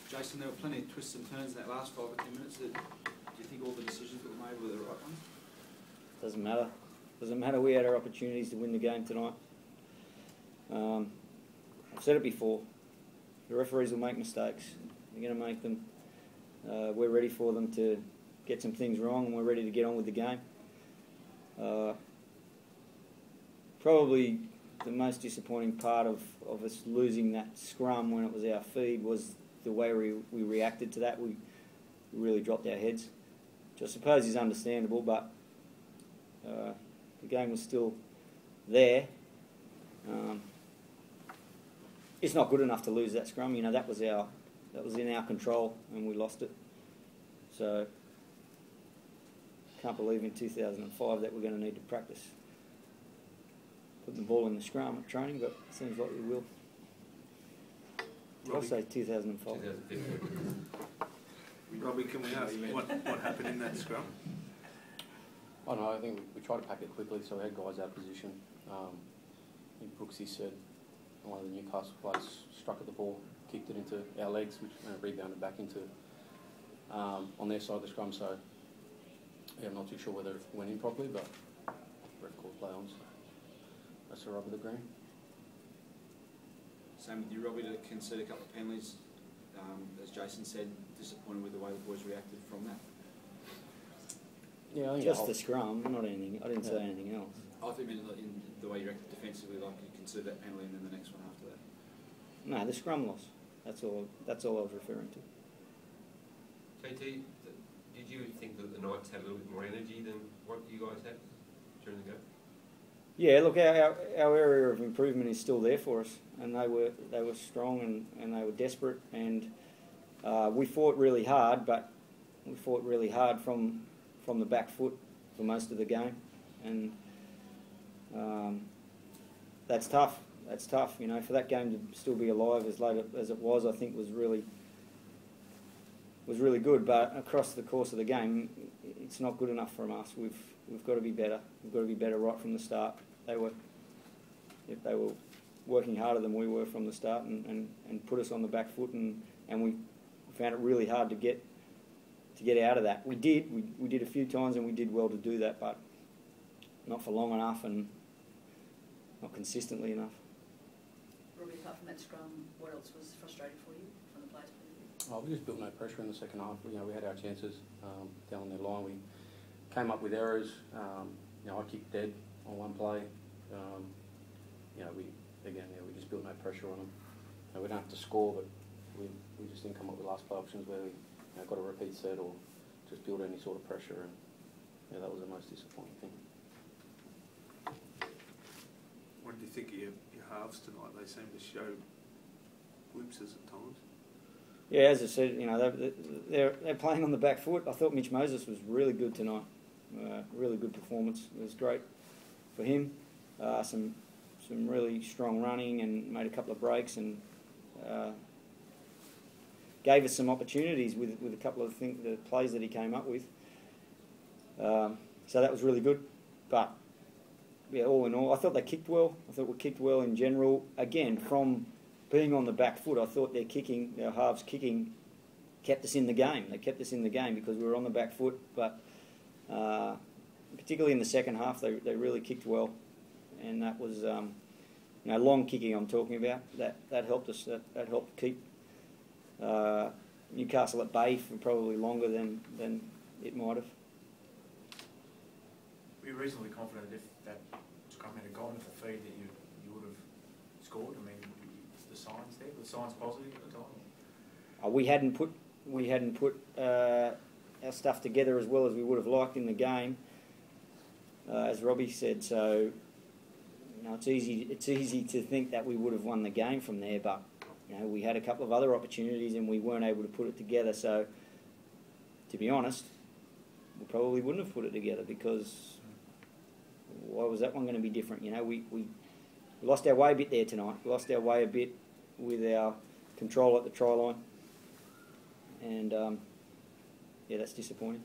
Jason, there were plenty of twists and turns in that last 5 or 10 minutes. Do you think all the decisions that were made were the right ones? Doesn't matter. Doesn't matter. We had our opportunities to win the game tonight. I've said it before. The referees will make mistakes. They're going to make them. We're ready for them to get some things wrong, and we're ready to get on with the game. Probably the most disappointing part of us losing that scrum when it was our feed was the way we reacted to that. We really dropped our heads, which I suppose is understandable, but the game was still there. It's not good enough to lose that scrum. You know, that was in our control, and we lost it. So can't believe in 2005 that we're going to need to practice putting the ball in the scrum at training, but it seems like we will. I'll say 2005. Robbie, can we ask what happened in that scrum? I don't know, I think we tried to pack it quickly, so we had guys out of position. I think Brooksy said one of the Newcastle players struck at the ball, kicked it into our legs, which rebounded back into on their side of the scrum. So yeah, I'm not too sure whether it went in properly, but ref called play on. So that's a rub of the green. Same with you, Robbie, to concede a couple of penalties. As Jason said, disappointed with the way the boys reacted from that. Yeah, I think just the scrum, not anything. I didn't say anything else. I think in the way you reacted defensively, like you consider that penalty and then the next one after that. No, the scrum loss. That's all I was referring to. JT, did you think that the Knights had a little bit more energy than what you guys had during the game? Yeah, look, our area of improvement is still there for us, and they were strong and they were desperate, and we fought really hard, but we fought really hard from the back foot for most of the game, and that's tough. That's tough, you know. For that game to still be alive as late as it was, I think was really good. But across the course of the game, it's not good enough from us. We've got to be better. We've got to be better right from the start. They were working harder than we were from the start, and put us on the back foot, and we found it really hard to get out of that. We did a few times, and we did well to do that, but not for long enough and not consistently enough. Robbie, apart from that scrum, what else was frustrating for you from the players' point of view? Oh, we just built no pressure in the second half. You know, we had our chances down their line. We came up with errors. You know, I kicked dead on one play. You know, we just built no pressure on them. You know, we don't have to score, but we just didn't come up with last play options where we got a repeat set or just build any sort of pressure, and yeah, that was the most disappointing thing. What did you think of your halves tonight? They seem to show glimpses at times. Yeah, as I said, you know, they're playing on the back foot. I thought Mitch Moses was really good tonight. Really good performance. It was great for him. Some really strong running, and made a couple of breaks, and gave us some opportunities with a couple of the plays that he came up with. So that was really good. But yeah, all in all, I thought they kicked well. I thought we kicked well in general. Again, from being on the back foot, I thought their halves kicking, kept us in the game. They kept us in the game because we were on the back foot. But particularly in the second half, they really kicked well, and that was long kicking I'm talking about. That helped us. That helped keep Newcastle at bay for probably longer than it might have. Were you reasonably confident if that scrum had gone with the feed that you would have scored? I mean, the signs there, the signs positive at the time? We hadn't put our stuff together as well as we would have liked in the game, as Robbie said. So you know, it's easy to think that we would have won the game from there, but you know, we had a couple of other opportunities and we weren't able to put it together. So to be honest, we probably wouldn't have put it together, because why was that one going to be different? You know, we lost our way a bit there tonight. We lost our way a bit with our control at the try line, and yeah, that's disappointing.